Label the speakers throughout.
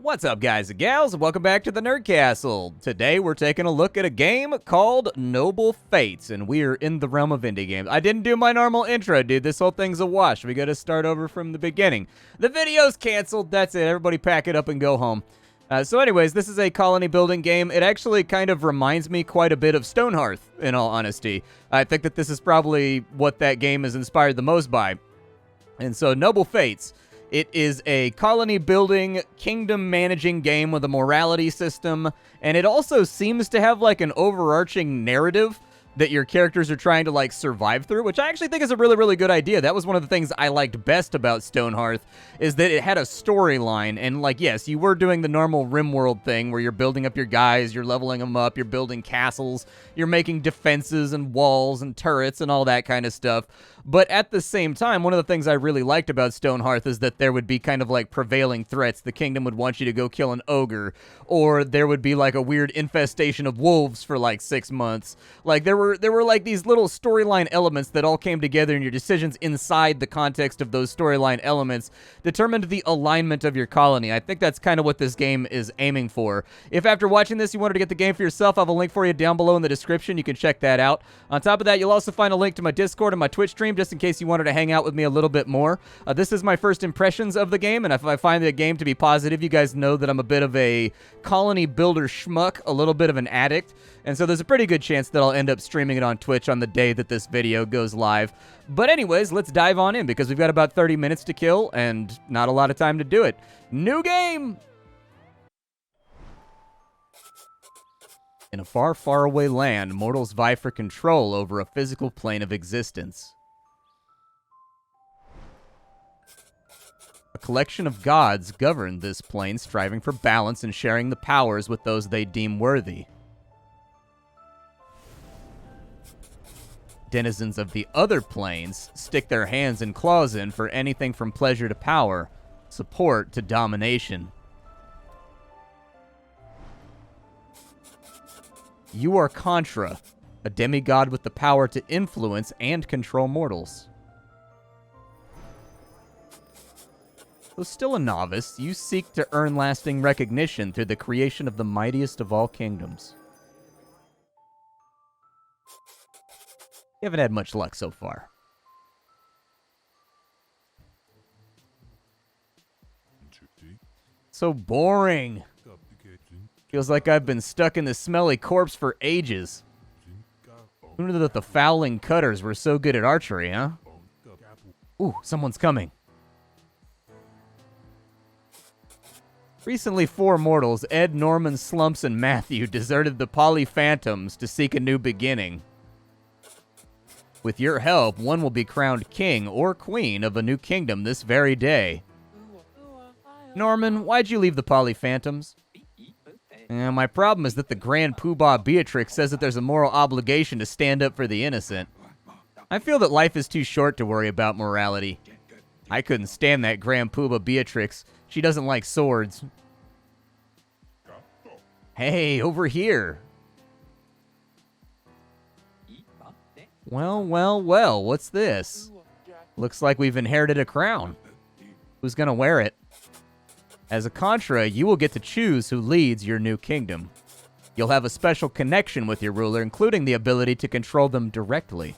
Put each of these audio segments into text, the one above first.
Speaker 1: What's up, guys and gals, and welcome back to the Nerd Castle. Today, we're taking a look at a game called Noble Fates, and we are in the realm of indie games. I didn't do my normal intro, dude. This whole thing's a wash. We gotta start over from the beginning. The video's canceled. That's it. Everybody pack it up and go home. So anyways, this is a colony building game. It actually kind of reminds me quite a bit of Stonehearth, in all honesty. I think that this is probably what that game is inspired the most by. And so, Noble Fates. It is a colony-building, kingdom-managing game with a morality system, and it also seems to have, like, an overarching narrative that your characters are trying to, like, survive through, which I actually think is a really, really good idea. That was one of the things I liked best about Stonehearth, is that it had a storyline, and, like, yes, you were doing the normal RimWorld thing, where you're building up your guys, you're leveling them up, you're building castles, you're making defenses and walls and turrets and all that kind of stuff. But at the same time, one of the things I really liked about Stonehearth is that there would be kind of like prevailing threats. The kingdom would want you to go kill an ogre, or there would be like a weird infestation of wolves for like 6 months. Like there were like these little storyline elements that all came together, and your decisions inside the context of those storyline elements determined the alignment of your colony. I think that's kind of what this game is aiming for. If after watching this you wanted to get the game for yourself, I have a link for you down below in the description. You can check that out. On top of that, you'll also find a link to my Discord and my Twitch stream, just in case you wanted to hang out with me a little bit more. This is my first impressions of the game, and if I find the game to be positive, you guys know that I'm a bit of a colony builder schmuck, a little bit of an addict, and so there's a pretty good chance that I'll end up streaming it on Twitch on the day that this video goes live. But anyways, let's dive on in, because we've got about 30 minutes to kill, and not a lot of time to do it. New game! In a far, far away land, mortals vie for control over a physical plane of existence. A collection of gods govern this plane, striving for balance and sharing the powers with those they deem worthy. Denizens of the other planes stick their hands and claws in for anything from pleasure to power, support to domination. You are Contra, a demigod with the power to influence and control mortals. Though still a novice, you seek to earn lasting recognition through the creation of the mightiest of all kingdoms. You haven't had much luck so far. So boring. Feels like I've been stuck in this smelly corpse for ages. Who knew that the fouling cutters were so good at archery, huh? Ooh, someone's coming. Recently, 4 mortals, Ed, Norman, Slumps, and Matthew, deserted the Poly Phantoms to seek a new beginning. With your help, one will be crowned king or queen of a new kingdom this very day. Norman, why'd you leave the Poly Phantoms? My problem is that the Grand Poobah Beatrix says that there's a moral obligation to stand up for the innocent. I feel that life is too short to worry about morality. I couldn't stand that Grand Poobah Beatrix. She doesn't like swords. Hey, over here. Well, well, well, what's this? Looks like we've inherited a crown. Who's gonna wear it? As a Contra, you will get to choose who leads your new kingdom. You'll have a special connection with your ruler, including the ability to control them directly.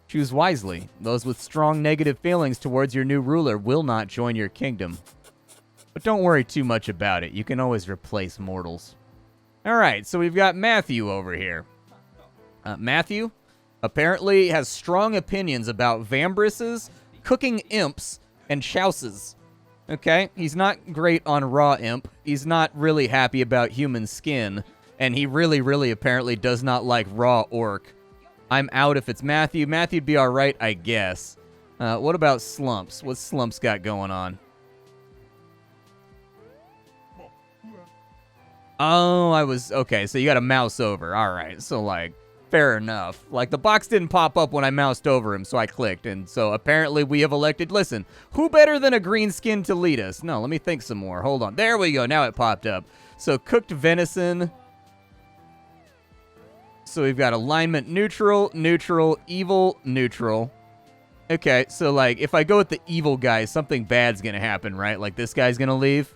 Speaker 1: Choose wisely. Those with strong negative feelings towards your new ruler will not join your kingdom. But don't worry too much about it. You can always replace mortals. Alright, so we've got Matthew over here. Matthew apparently has strong opinions about vambrises, cooking imps, and chouses. Okay, he's not great on raw imp. He's not really happy about human skin. And he really, really apparently does not like raw orc. I'm out if it's Matthew. Matthew'd be alright, I guess. What about Slumps? What's Slumps got going on? Oh, okay, so you got a mouse over. Alright, so like, fair enough. Like, the box didn't pop up when I moused over him, so I clicked. And so apparently we have elected, listen, who better than a green skin to lead us? No, let me think some more. Hold on. There we go. Now it popped up. So cooked venison. So we've got alignment neutral, neutral, evil, neutral. Okay, so like, if I go with the evil guy, something bad's gonna happen, right? Like, this guy's gonna leave.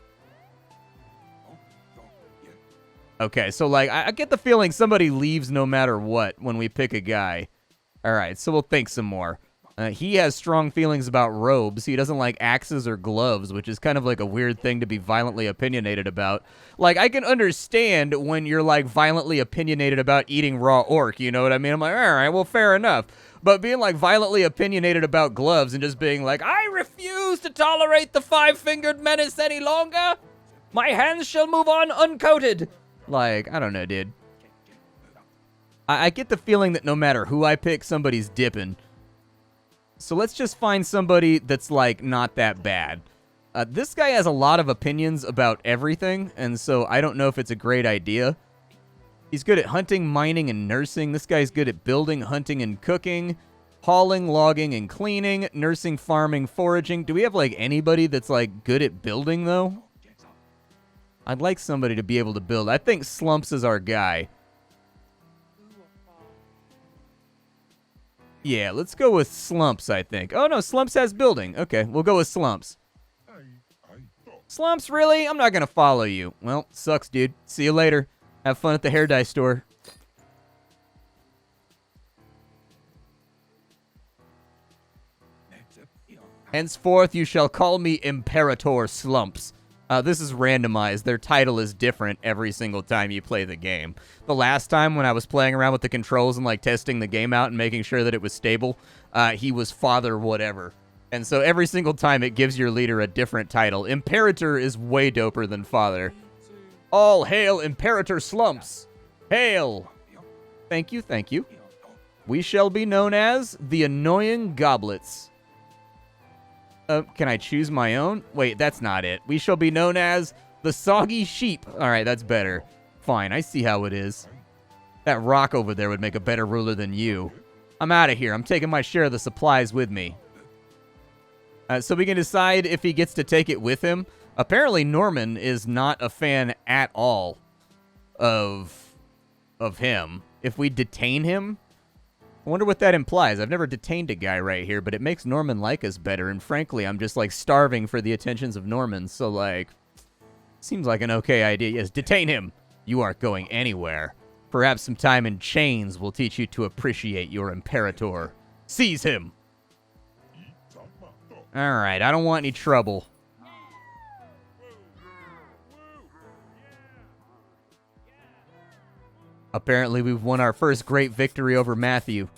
Speaker 1: Okay, so, like, I get the feeling somebody leaves no matter what when we pick a guy. All right, so we'll think some more. He has strong feelings about robes. He doesn't like axes or gloves, which is kind of like a weird thing to be violently opinionated about. Like, I can understand when you're, like, violently opinionated about eating raw orc, you know what I mean? I'm like, all right, well, fair enough. But being, like, violently opinionated about gloves and just being like, I refuse to tolerate the five-fingered menace any longer. My hands shall move on uncoated. Like, I don't know, dude. I get the feeling that no matter who I pick, somebody's dipping. So let's just find somebody that's, like, not that bad. This guy has a lot of opinions about everything, and so I don't know if it's a great idea. He's good at hunting, mining, and nursing. This guy's good at building, hunting, and cooking. Hauling, logging, and cleaning. Nursing, farming, foraging. Do we have, like, anybody that's, like, good at building, though? I'd like somebody to be able to build. I think Slumps is our guy. Yeah, let's go with Slumps, I think. Oh, no, Slumps has building. Okay, we'll go with Slumps. Slumps, really? I'm not going to follow you. Well, sucks, dude. See you later. Have fun at the hair dye store. Henceforth, you shall call me Imperator Slumps. This is randomized. Their title is different every single time you play the game. The last time when I was playing around with the controls and like testing the game out and making sure that it was stable, he was Father Whatever. And so every single time it gives your leader a different title. Imperator is way doper than Father. All hail Imperator Slumps. Hail. Thank you, thank you. We shall be known as the Annoying Goblets. Can I choose my own? Wait, that's not it. We shall be known as the Soggy Sheep. All right, that's better. Fine, I see how it is. That rock over there would make a better ruler than you. I'm out of here. I'm taking my share of the supplies with me. So we can decide if he gets to take it with him. Apparently, Norman is not a fan at all of him. If we detain him... I wonder what that implies. I've never detained a guy right here, but it makes Norman like us better, and frankly, I'm just, like, starving for the attentions of Norman, so, like, seems like an okay idea. Yes, detain him! You aren't going anywhere. Perhaps some time in chains will teach you to appreciate your Imperator. Seize him! Alright, I don't want any trouble. Apparently, we've won our first great victory over Matthew.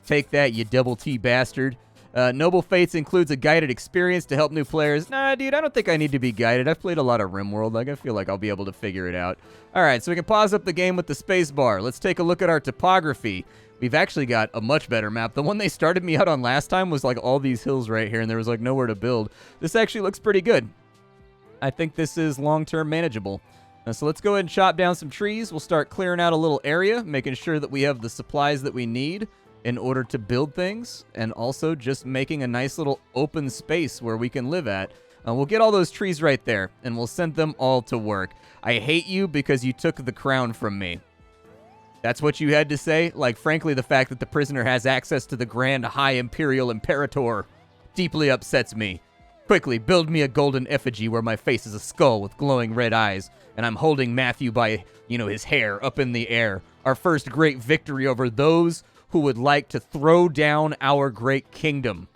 Speaker 1: Take that, you double T bastard. Noble Fates includes a guided experience to help new players. Nah, dude, I don't think I need to be guided. I've played a lot of RimWorld. Like, I feel like I'll be able to figure it out. All right, so we can pause up the game with the space bar. Let's take a look at our topography. We've actually got a much better map. The one they started me out on last time was like all these hills right here, and there was like nowhere to build. This actually looks pretty good. I think this is long-term manageable. So let's go ahead and chop down some trees. We'll start clearing out a little area, making sure that we have the supplies that we need in order to build things, and also just making a nice little open space where we can live at. We'll get all those trees right there, and we'll send them all to work. I hate you because you took the crown from me. That's what you had to say? Like, frankly, the fact that the prisoner has access to the Grand High Imperial Imperator deeply upsets me. Quickly, build me a golden effigy where my face is a skull with glowing red eyes, and I'm holding Matthew by, you know, his hair up in the air. Our first great victory over those who would like to throw down our great kingdom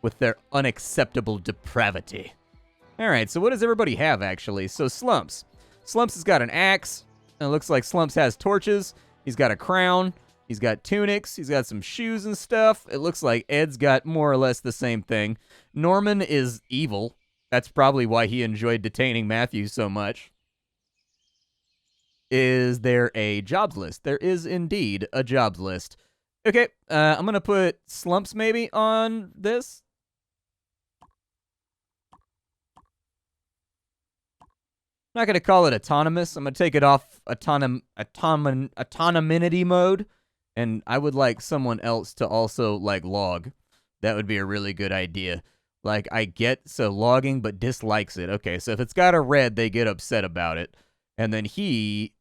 Speaker 1: with their unacceptable depravity. All right, so what does everybody have, actually? So Slumps. Slumps has got an axe. And it looks like Slumps has torches. He's got a crown. He's got tunics. He's got some shoes and stuff. It looks like Ed's got more or less the same thing. Norman is evil. That's probably why he enjoyed detaining Matthew so much. Is there a jobs list? There is indeed a jobs list. Okay, I'm going to put Slumps maybe on this. I'm not going to call it autonomous. I'm going to take it off autonominity mode. And I would like someone else to also, like, log. That would be a really good idea. Like, I get, so logging, but dislikes it. Okay, so if it's got a red, they get upset about it. And then he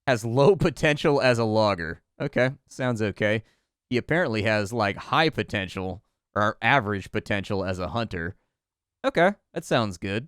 Speaker 1: has low potential as a logger. Okay, sounds okay. He apparently has, like, high potential, or average potential as a hunter. Okay, that sounds good.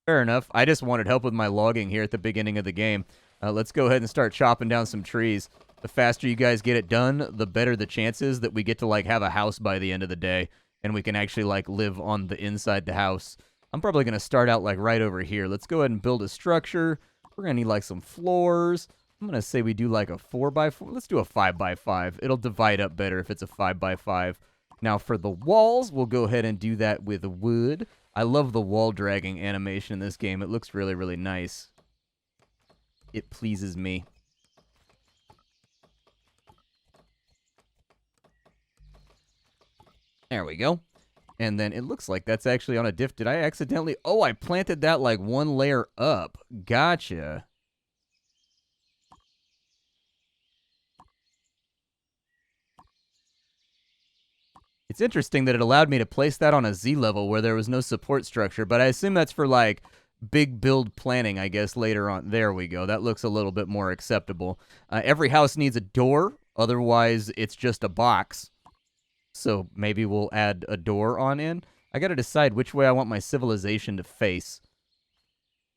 Speaker 1: Fair enough. I just wanted help with my logging here at the beginning of the game. Let's go ahead and start chopping down some trees. The faster you guys get it done, the better the chances that we get to, like, have a house by the end of the day, and we can actually, like, live on the inside the house. I'm probably going to start out, like, right over here. Let's go ahead and build a structure. We're going to need, like, some floors. I'm going to say we do, like, a 4x4. Let's do a 5x5. It'll divide up better if it's a 5x5. Now, for the walls, we'll go ahead and do that with wood. I love the wall dragging animation in this game. It looks really, really nice. It pleases me. There we go. And then it looks like that's actually on a diff. Did I accidentally? Oh, I planted that like one layer up. Gotcha. It's interesting that it allowed me to place that on a Z level where there was no support structure, but I assume that's for like big build planning, I guess, later on. There we go. That looks a little bit more acceptable. Every house needs a door. Otherwise, it's just a box. So maybe we'll add a door on in. I gotta decide which way I want my civilization to face.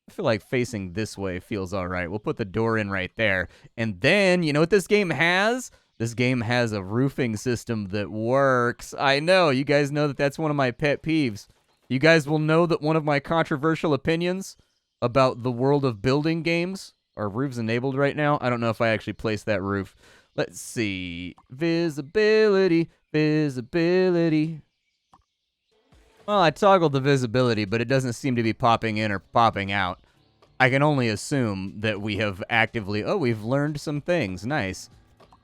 Speaker 1: I feel like facing this way feels alright. We'll put the door in right there. And then, you know what this game has? This game has a roofing system that works. I know, you guys know that that's one of my pet peeves. You guys will know that one of my controversial opinions about the world of building games are roofs enabled right now. I don't know if I actually placed that roof. Let's see. Visibility. Visibility. Well, I toggled the visibility, but it doesn't seem to be popping in or popping out. I can only assume that we have actively... Oh, we've learned some things. Nice.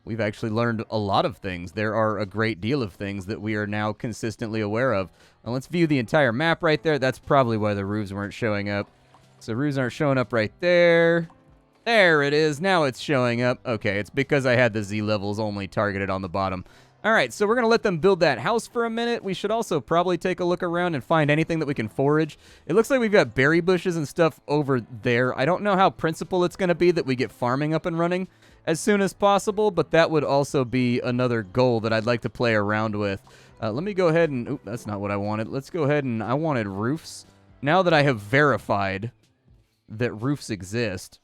Speaker 1: We've actually learned a lot of things. There are a great deal of things that we are now consistently aware of. Now, let's view the entire map right there. That's probably why the roofs weren't showing up. So roofs aren't showing up right there. There it is. Now it's showing up. Okay, it's because I had the Z levels only targeted on the bottom. All right, so we're going to let them build that house for a minute. We should also probably take a look around and find anything that we can forage. It looks like we've got berry bushes and stuff over there. I don't know how principal it's going to be that we get farming up and running as soon as possible, but that would also be another goal that I'd like to play around with. Let me go ahead and... Oop, that's not what I wanted. Let's go ahead and... I wanted roofs. Now that I have verified that roofs exist,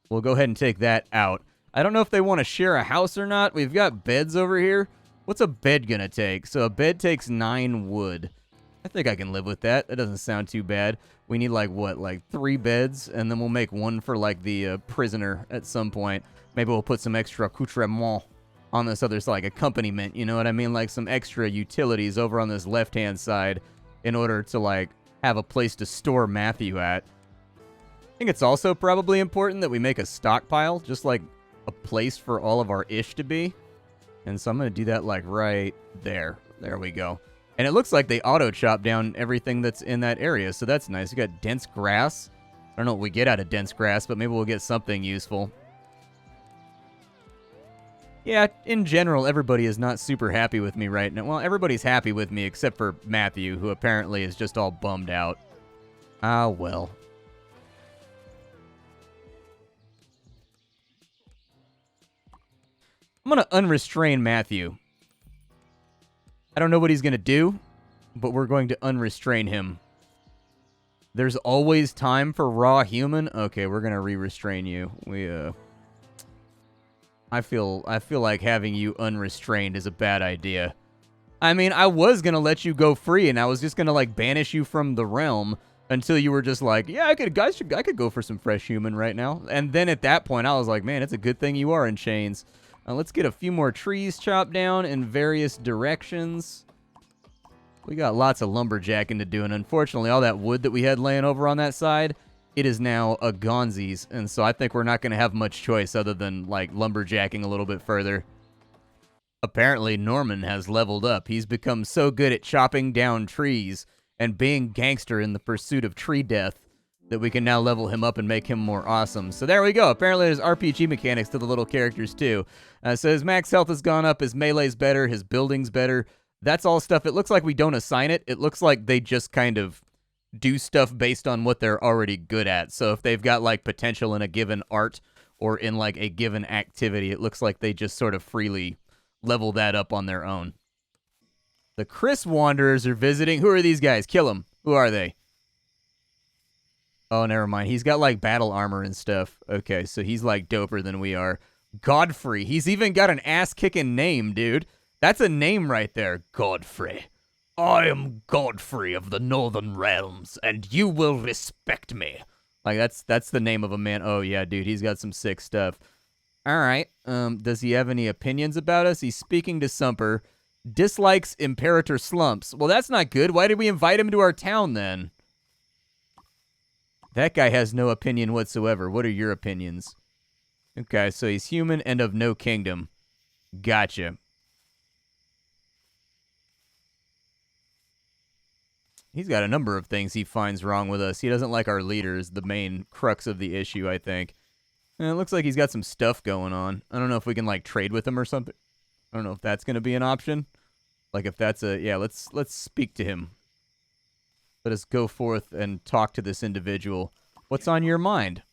Speaker 1: we'll go ahead and take that out. I don't know if they want to share a house or not. We've got beds over here. What's a bed gonna take? So a bed takes 9 wood. I think I can live with that. That doesn't sound too bad. We need like, what, like 3 beds? And then we'll make one for like the prisoner at some point. Maybe we'll put some extra accoutrement on this other side, like accompaniment, you know what I mean? Like some extra utilities over on this left-hand side in order to like have a place to store Matthew at. I think it's also probably important that we make a stockpile, just like a place for all of our ish to be. And so I'm going to do that like right there. There we go. And it looks like they auto chop down everything that's in that area, so that's nice. You got dense grass. I don't know what we get out of dense grass, but maybe we'll get something useful. Yeah, in general, everybody is not super happy with me right now. Well, everybody's happy with me except for Matthew, who apparently is just all bummed out. Ah, well. I'm going to unrestrain Matthew. I don't know what he's going to do, but we're going to unrestrain him. There's always time for raw human. Okay, we're going to re-restrain you. I feel like having you unrestrained is a bad idea. I mean, I was going to let you go free, and I was just going to, like, banish you from the realm until you were just like, yeah, I could go for some fresh human right now. And then at that point, I was like, man, it's a good thing you are in chains. Let's get a few more trees chopped down in various directions. We got lots of lumberjacking to do, and unfortunately, all that wood that we had laying over on that side, it is now a gonzies, and so I think we're not going to have much choice other than, like, lumberjacking a little bit further. Apparently, Norman has leveled up. He's become so good at chopping down trees and being gangster in the pursuit of tree death that we can now level him up and make him more awesome. So there we go. Apparently there's RPG mechanics to the little characters too. So his max health has gone up, his melee's better, his building's better. That's all stuff. It looks like we don't assign it. It looks like they just kind of do stuff based on what they're already good at. So if they've got like potential in a given art or in like a given activity, it looks like they just sort of freely level that up on their own. The Chris Wanderers are visiting. Who are these guys? Kill them. Who are they? Oh, never mind. He's got like battle armor and stuff. Okay, so he's like doper than we are. Godfrey. He's even got an ass-kicking name, dude. That's a name right there. Godfrey. I am Godfrey of the Northern Realms, and you will respect me. Like, that's the name of a man. Oh, yeah, dude. He's got some sick stuff. All right. Does he have any opinions about us? He's speaking to Sumper. Dislikes Imperator Slumps. Well, that's not good. Why did we invite him to our town, then? That guy has no opinion whatsoever. What are your opinions? Okay, so he's human and of no kingdom. Gotcha. He's got a number of things he finds wrong with us. He doesn't like our leaders, the main crux of the issue, I think. And it looks like he's got some stuff going on. I don't know if we can, like, trade with him or something. I don't know if that's going to be an option. Like, if that's a... Yeah, let's speak to him. Let us go forth and talk to this individual. What's on your mind?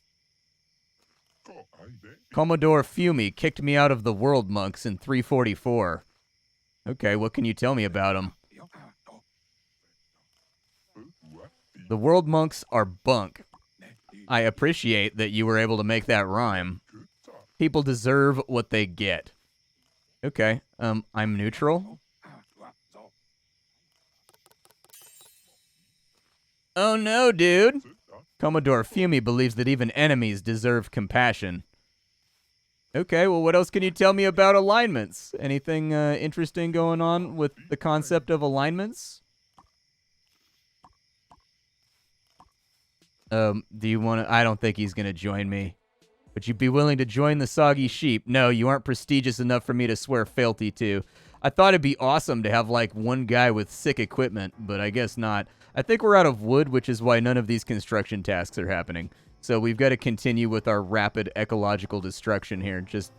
Speaker 1: Commodore Fumi kicked me out of the World Monks in 344. Okay, what can you tell me about him? The World Monks are bunk. I appreciate that you were able to make that rhyme. People deserve what they get. Okay, I'm neutral. Oh no, dude! Commodore Fumi believes that even enemies deserve compassion. Okay, well, what else can you tell me about alignments? Anything interesting going on with the concept of alignments? Do you want to... I don't think he's going to join me. Would you be willing to join the Soggy Sheep? No, you aren't prestigious enough for me to swear fealty to. I thought it'd be awesome to have, like, one guy with sick equipment, but I guess not. I think we're out of wood, which is why none of these construction tasks are happening. So we've got to continue with our rapid ecological destruction here. Just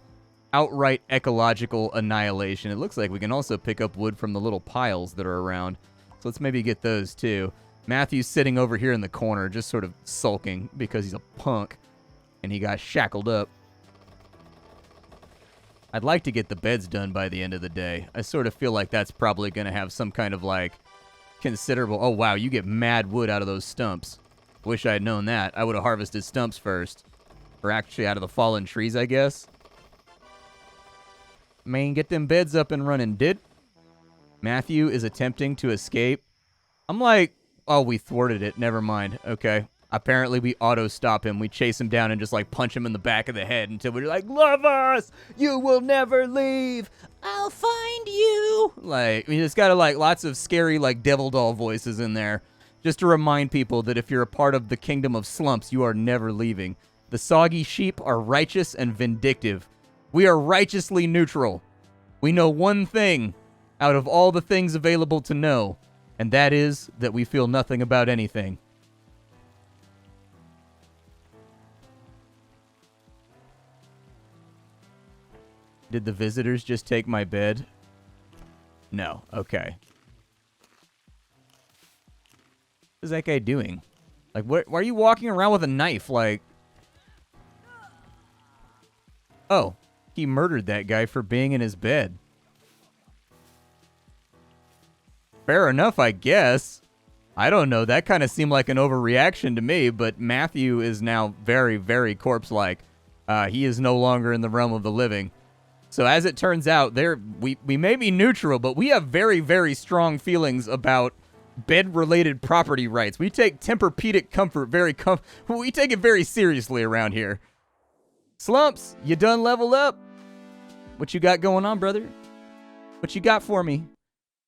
Speaker 1: outright ecological annihilation. It looks like we can also pick up wood from the little piles that are around. So let's maybe get those, too. Matthew's sitting over here in the corner, just sort of sulking because he's a punk. And he got shackled up. I'd like to get the beds done by the end of the day. I sort of feel like that's probably going to have some kind of, like, considerable... Oh, wow, you get mad wood out of those stumps. Wish I had known that. I would have harvested stumps first. Or actually out of the fallen trees, I guess. Man, get them beds up and running, did. Matthew is attempting to escape. I'm like... Oh, we thwarted it. Never mind. Okay. Apparently, we auto-stop him. We chase him down and just, like, punch him in the back of the head until we're like, love us! You will never leave! I'll find you! Like, we just got, like, lots of scary, like, devil doll voices in there. Just to remind people that if you're a part of the kingdom of slumps, you are never leaving. The Soggy Sheep are righteous and vindictive. We are righteously neutral. We know one thing out of all the things available to know, and that is that we feel nothing about anything. Did the visitors just take my bed? No. Okay. What is that guy doing? Like, why are you walking around with a knife? Like... Oh. He murdered that guy for being in his bed. Fair enough, I guess. I don't know. That kind of seemed like an overreaction to me, but Matthew is now very, very corpse-like. He is no longer in the realm of the living. So as it turns out, we may be neutral, but we have very, very strong feelings about bed-related property rights. We take Tempur-Pedic comfort we take it very seriously around here. Slumps, you done level up? What you got going on, brother? What you got for me?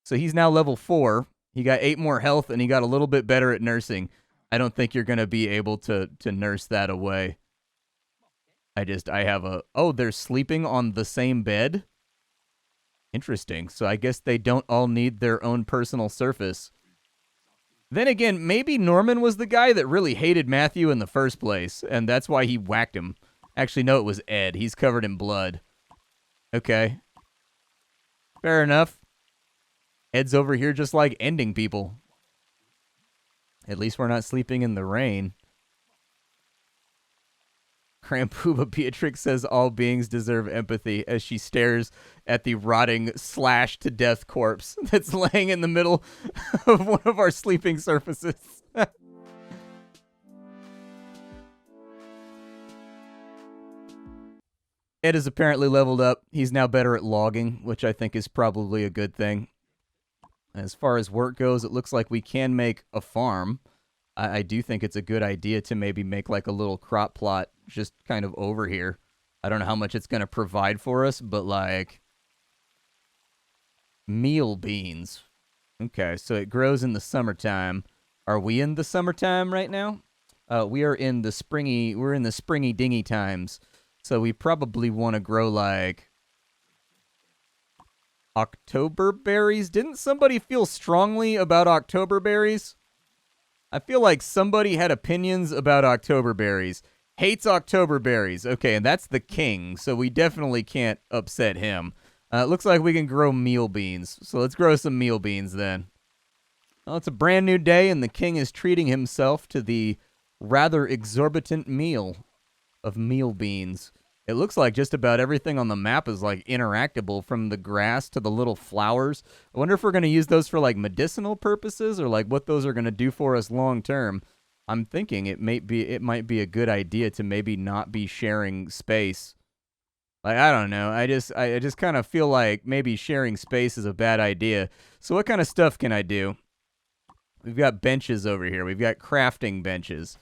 Speaker 1: So he's now level 4. He got 8 more health, and he got a little bit better at nursing. I don't think you're going to be able to nurse that away. I have a... Oh, they're sleeping on the same bed? Interesting. So I guess they don't all need their own personal surface. Then again, maybe Norman was the guy that really hated Matthew in the first place, and that's why he whacked him. Actually, no, it was Ed. He's covered in blood. Okay. Fair enough. Ed's over here just, like, ending people. At least we're not sleeping in the rain. Crampuba Beatrix says all beings deserve empathy as she stares at the rotting, slashed-to-death corpse that's laying in the middle of one of our sleeping surfaces. Ed is apparently leveled up. He's now better at logging, which I think is probably a good thing. As far as work goes, it looks like we can make a farm. I do think it's a good idea to maybe make like a little crop plot just kind of over here. I don't know how much it's going to provide for us, but like meal beans. Okay, so it grows in the summertime. Are we in the summertime right now? We are in the springy dingy times. So we probably want to grow like October berries. Didn't somebody feel strongly about October berries? I feel like somebody had opinions about October berries. Hates October berries. Okay, and that's the king, so we definitely can't upset him. It looks like we can grow meal beans. So let's grow some meal beans then. Well, it's a brand new day, and the king is treating himself to the rather exorbitant meal of meal beans. It looks like just about everything on the map is like interactable, from the grass to the little flowers. I wonder if we're going to use those for like medicinal purposes, or like what those are going to do for us long term. I'm thinking it might be a good idea to maybe not be sharing space. Like, I don't know. I just kind of feel like maybe sharing space is a bad idea. So what kind of stuff can I do? We've got benches over here. We've got crafting benches.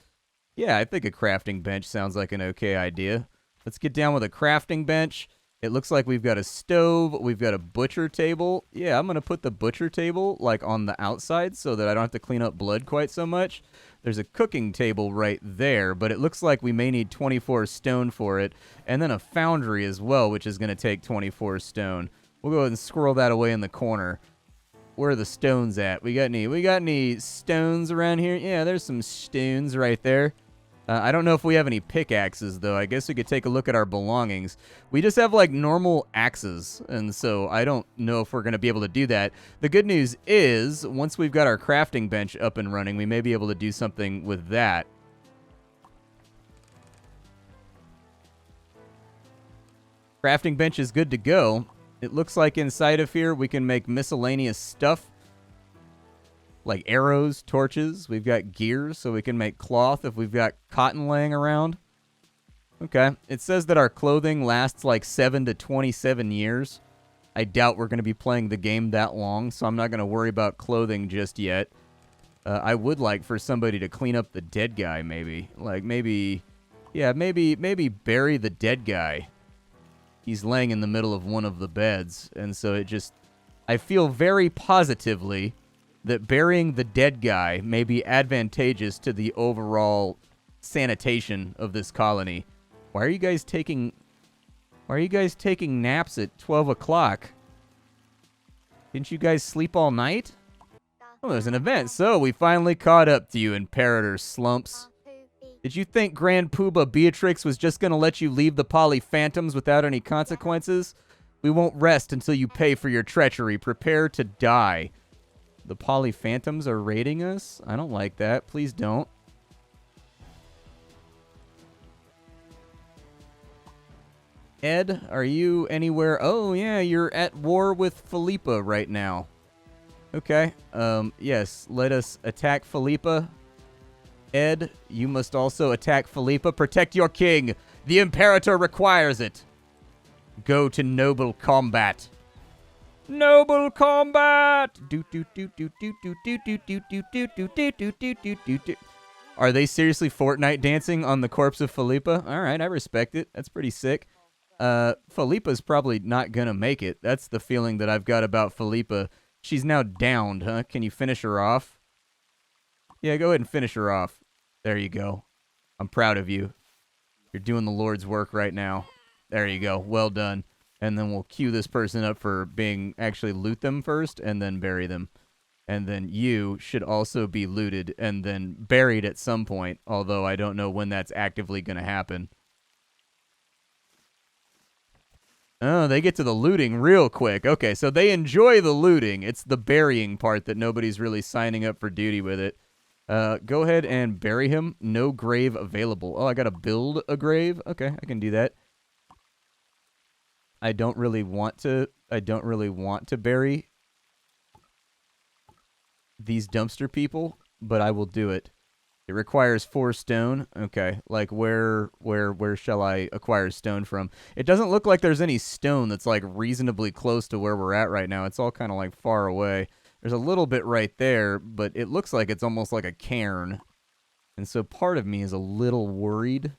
Speaker 1: Yeah, I think a crafting bench sounds like an okay idea. Let's get down with a crafting bench. It looks like we've got a stove. We've got a butcher table. Yeah, I'm going to put the butcher table like on the outside so that I don't have to clean up blood quite so much. There's a cooking table right there, but it looks like we may need 24 stone for it. And then a foundry as well, which is going to take 24 stone. We'll go ahead and squirrel that away in the corner. Where are the stones at? We got any stones around here? Yeah, there's some stones right there. I don't know if we have any pickaxes, though. I guess we could take a look at our belongings. We just have, like, normal axes, and so I don't know if we're going to be able to do that. The good news is, once we've got our crafting bench up and running, we may be able to do something with that. Crafting bench is good to go. It looks like inside of here we can make miscellaneous stuff. Like arrows, torches. We've got gears, so we can make cloth if we've got cotton laying around. Okay. It says that our clothing lasts like 7 to 27 years. I doubt we're going to be playing the game that long, so I'm not going to worry about clothing just yet. I would like for somebody to clean up the dead guy, maybe. Like, maybe bury the dead guy. He's laying in the middle of one of the beds, and so it just... I feel very positively that burying the dead guy may be advantageous to the overall sanitation of this colony. Why are you guys taking naps at 12 o'clock? Didn't you guys sleep all night? Oh, there's an event. So we finally caught up to you, Imperator Slumps. Did you think Grand Poobah Beatrix was just going to let you leave the Poly Phantoms without any consequences? We won't rest until you pay for your treachery. Prepare to die. The Poly Phantoms are raiding us? I don't like that. Please don't. Ed, are you anywhere? Oh, yeah, you're at war with Philippa right now. Okay. Yes, let us attack Philippa. Ed, you must also attack Philippa. Protect your king. The Imperator requires it. Go to noble combat. Noble combat! Are they seriously Fortnite dancing on the corpse of Philippa? Alright, I respect it. That's pretty sick. Philippa's probably not gonna make it. That's the feeling that I've got about Philippa. She's now downed, huh? Can you finish her off? Yeah, go ahead and finish her off. There you go. I'm proud of you. You're doing the Lord's work right now. There you go. Well done. And then we'll queue this person up for actually loot them first and then bury them. And then you should also be looted and then buried at some point, although I don't know when that's actively going to happen. Oh, they get to the looting real quick. Okay, so they enjoy the looting. It's the burying part that nobody's really signing up for duty with it. Go ahead and bury him. No grave available. Oh, I got to build a grave? Okay, I can do that. I don't really want to bury these dumpster people, but I will do it It requires 4 stone. Okay, like where shall I acquire stone from? It doesn't look like there's any stone that's like reasonably close to where we're at right now. It's all kind of like far away. There's a little bit right there, but it looks like it's almost like a cairn. And so part of me is a little worried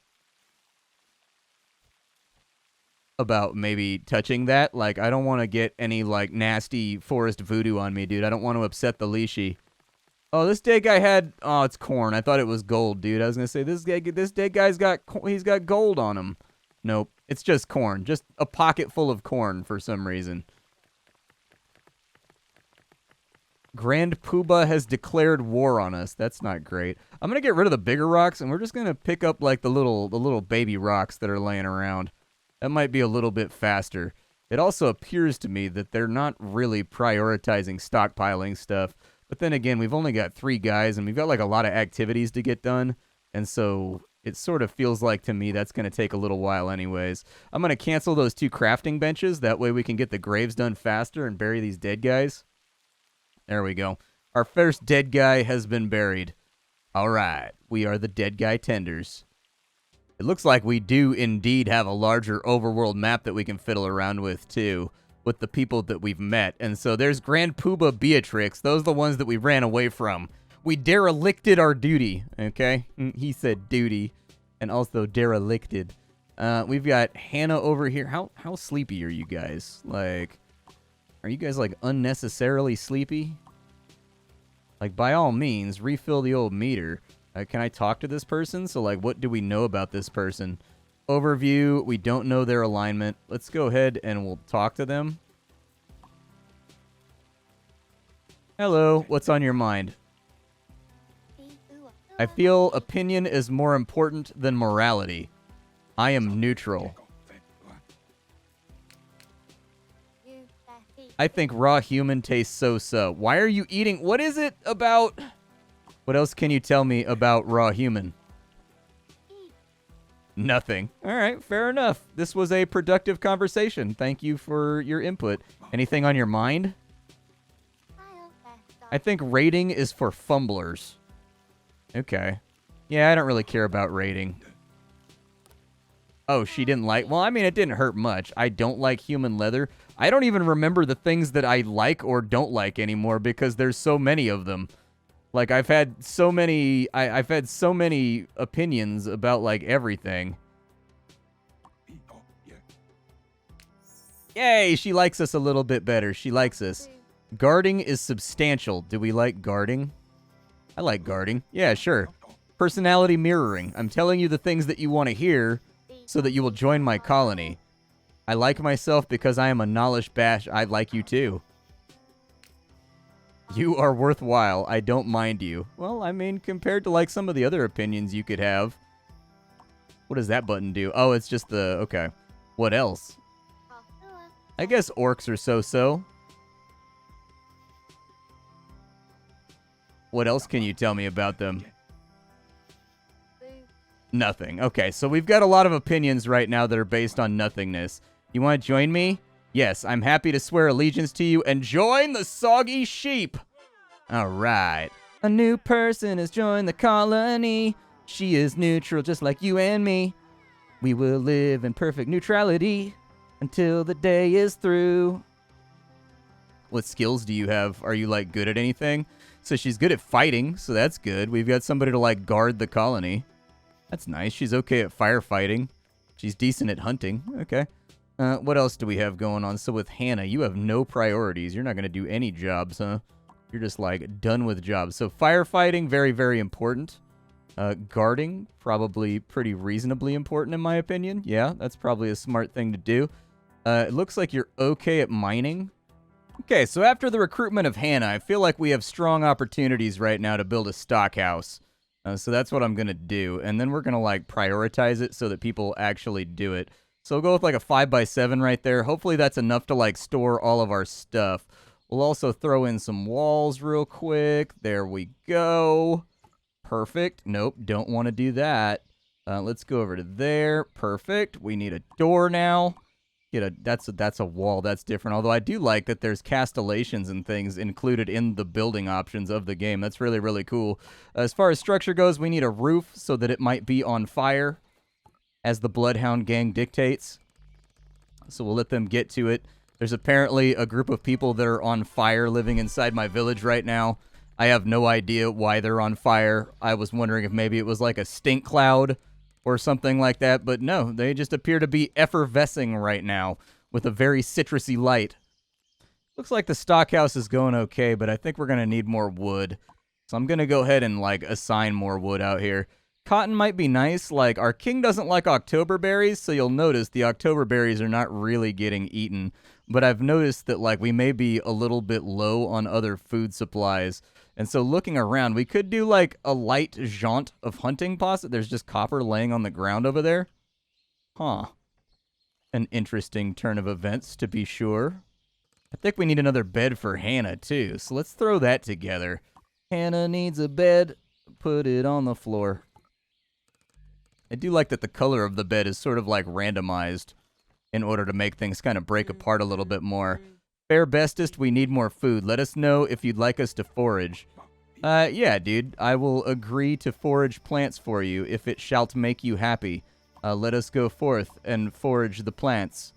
Speaker 1: about maybe touching that. Like, I don't want to get any like nasty forest voodoo on me, dude. I don't want to upset the leashy. Oh, this dead guy had... Oh, it's corn. I thought it was gold, dude. I was going to say, this dead guy's got... He's got gold on him. Nope. It's just corn. Just a pocket full of corn for some reason. Grand Poobah has declared war on us. That's not great. I'm going to get rid of the bigger rocks, and we're just going to pick up, like, the little baby rocks that are laying around. That might be a little bit faster. It also appears to me that they're not really prioritizing stockpiling stuff. But then again, we've only got 3 guys, and we've got like a lot of activities to get done. And so it sort of feels like to me that's going to take a little while anyways. I'm going to cancel those 2 crafting benches. That way we can get the graves done faster and bury these dead guys. There we go. Our first dead guy has been buried. All right. We are the dead guy tenders. It looks like we do indeed have a larger overworld map that we can fiddle around with too, with the people that we've met. And so there's Grand Poobah Beatrix. Those are the ones that we ran away from. We derelicted our duty, okay? He said duty, and also derelicted. We've got Hannah over here. How sleepy are you guys? Like, are you guys, like, unnecessarily sleepy? Like, by all means, refill the old meter. Can I talk to this person? So, like, what do we know about this person? Overview, we don't know their alignment. Let's go ahead and we'll talk to them. Hello, what's on your mind? I feel opinion is more important than morality. I am neutral. I think raw human tastes so-so. Why are you eating? What is it about? What else can you tell me about raw human? Nothing. All right, fair enough. This was a productive conversation. Thank you for your input. Anything on your mind? I think rating is for fumblers. Okay. Yeah, I don't really care about rating. Oh, she didn't like... Well, I mean, it didn't hurt much. I don't like human leather. I don't even remember the things that I like or don't like anymore because there's so many of them. Like, I've had so many... I've had so many opinions about, like, everything. Yay, she likes us a little bit better. She likes us. Guarding is substantial. Do we like guarding? I like guarding. Yeah, sure. Personality mirroring. I'm telling you the things that you want to hear so that you will join my colony. I like myself because I am a knowledge bash. I like you too. You are worthwhile. I don't mind you. Well, I mean, compared to like some of the other opinions you could have. What does that button do? Oh, it's just the... Okay. What else? I guess orcs are so-so. What else can you tell me about them? Nothing. Okay, so we've got a lot of opinions right now that are based on nothingness. You want to join me? Yes, I'm happy to swear allegiance to you and join the soggy sheep. All right. A new person has joined the colony. She is neutral just like you and me. We will live in perfect neutrality until the day is through. What skills do you have? Are you, like, good at anything? So she's good at fighting, so that's good. We've got somebody to, like, guard the colony. That's nice. She's okay at firefighting. She's decent at hunting. Okay. What else do we have going on? So with Hannah, you have no priorities. You're not going to do any jobs, huh? You're just, like, done with jobs. So firefighting, very, very important. Guarding, probably pretty reasonably important in my opinion. Yeah, that's probably a smart thing to do. It looks like you're okay at mining. Okay, so after the recruitment of Hannah, I feel like we have strong opportunities right now to build a stock house. So that's what I'm going to do. And then we're going to, like, prioritize it so that people actually do it. So we'll go with, like, a 5x7 right there. Hopefully that's enough to, like, store all of our stuff. We'll also throw in some walls real quick. There we go. Perfect. Nope, don't want to do that. Let's go over to there. Perfect. We need a door now. that's a wall. That's different. Although I do like that there's castellations and things included in the building options of the game. That's really, really cool. As far as structure goes, we need a roof so that it might be on fire, as the Bloodhound gang dictates. So we'll let them get to it. There's apparently a group of people that are on fire living inside my village right now. I have no idea why they're on fire. I was wondering if maybe it was like a stink cloud or something like that, but no, they just appear to be effervescing right now with a very citrusy light. Looks like the stockhouse is going okay, but I think we're going to need more wood. So I'm going to go ahead and, like, assign more wood out here. Cotton might be nice. Like, our king doesn't like October berries, so you'll notice the October berries are not really getting eaten. But I've noticed that, like, we may be a little bit low on other food supplies. And so looking around, we could do, like, a light jaunt of hunting possibly. There's just copper laying on the ground over there. Huh. An interesting turn of events, to be sure. I think we need another bed for Hannah, too. So let's throw that together. Hannah needs a bed. Put it on the floor. I do like that the color of the bed is sort of, like, randomized in order to make things kind of break apart a little bit more. Fair bestest, we need more food. Let us know if you'd like us to forage. Yeah, dude. I will agree to forage plants for you if it shalt make you happy. Let us go forth and forage the plants,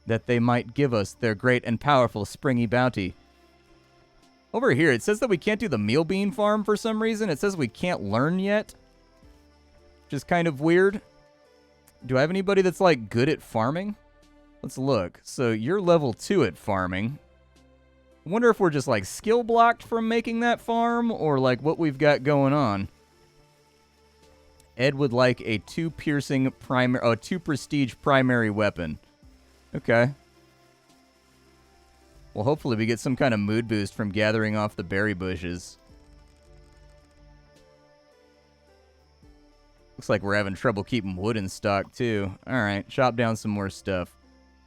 Speaker 1: that they might give us their great and powerful springy bounty. Over here, it says that we can't do the meal bean farm for some reason. It says we can't learn yet, which is kind of weird. Do I have anybody that's, like, good at farming? Let's look. So you're level 2 at farming. I wonder if we're just, like, skill blocked from making that farm, or, like, what we've got going on. Ed would like a 2 piercing primary, 2 prestige primary weapon. Okay. Well, hopefully we get some kind of mood boost from gathering off the berry bushes. Looks like we're having trouble keeping wood in stock, too. Alright, chop down some more stuff.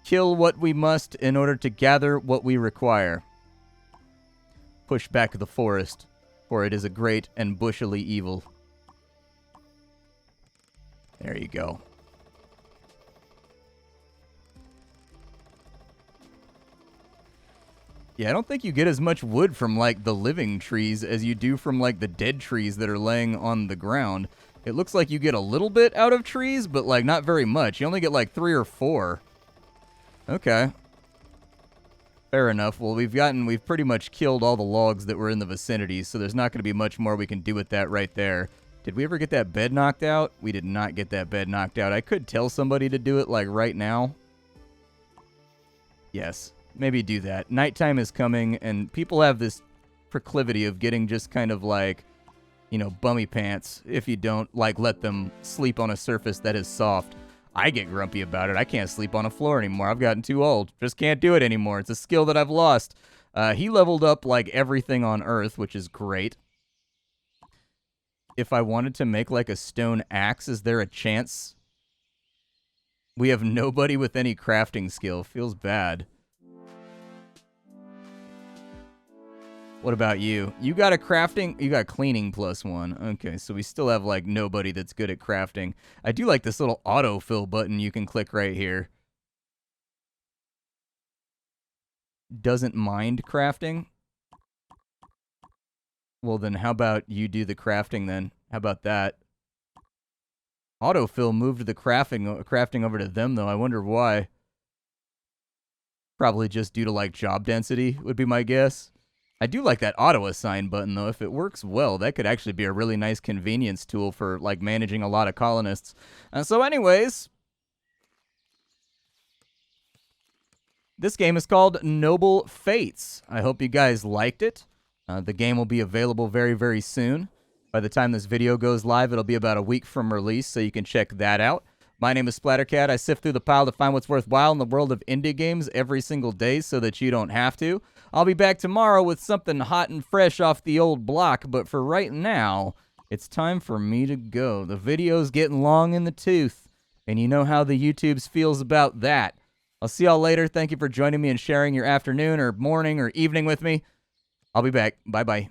Speaker 1: Kill what we must in order to gather what we require. Push back the forest, for it is a great and bushily evil. There you go. Yeah, I don't think you get as much wood from, like, the living trees as you do from, like, the dead trees that are laying on the ground. It looks like you get a little bit out of trees, but, like, not very much. You only get, like, 3 or 4. Okay. Fair enough. Well, we've pretty much killed all the logs that were in the vicinity, so there's not going to be much more we can do with that right there. Did we ever get that bed knocked out? We did not get that bed knocked out. I could tell somebody to do it, like, right now. Yes. Maybe do that. Nighttime is coming, and people have this proclivity of getting just kind of like, you know, bummy pants if you don't, like, let them sleep on a surface that is soft. I get grumpy about it. I can't sleep on a floor anymore. I've gotten too old. Just can't do it anymore. It's a skill that I've lost. He leveled up, like, everything on Earth, which is great. If I wanted to make, like, a stone axe, is there a chance? We have nobody with any crafting skill. Feels bad. What about you? You got a crafting... You got cleaning +1. Okay, so we still have, like, nobody that's good at crafting. I do like this little autofill button you can click right here. Doesn't mind crafting? Well, then how about you do the crafting, then? How about that? Autofill moved the crafting over to them, though. I wonder why. Probably just due to, like, job density, would be my guess. I do like that auto-assign button, though. If it works well, that could actually be a really nice convenience tool for, like, managing a lot of colonists. So anyways, this game is called Noble Fates. I hope you guys liked it. The game will be available very, very soon. By the time this video goes live, it'll be about a week from release, so you can check that out. My name is Splattercat. I sift through the pile to find what's worthwhile in the world of indie games every single day so that you don't have to. I'll be back tomorrow with something hot and fresh off the old block, but for right now, it's time for me to go. The video's getting long in the tooth, and you know how the YouTubes feels about that. I'll see y'all later. Thank you for joining me and sharing your afternoon or morning or evening with me. I'll be back. Bye-bye.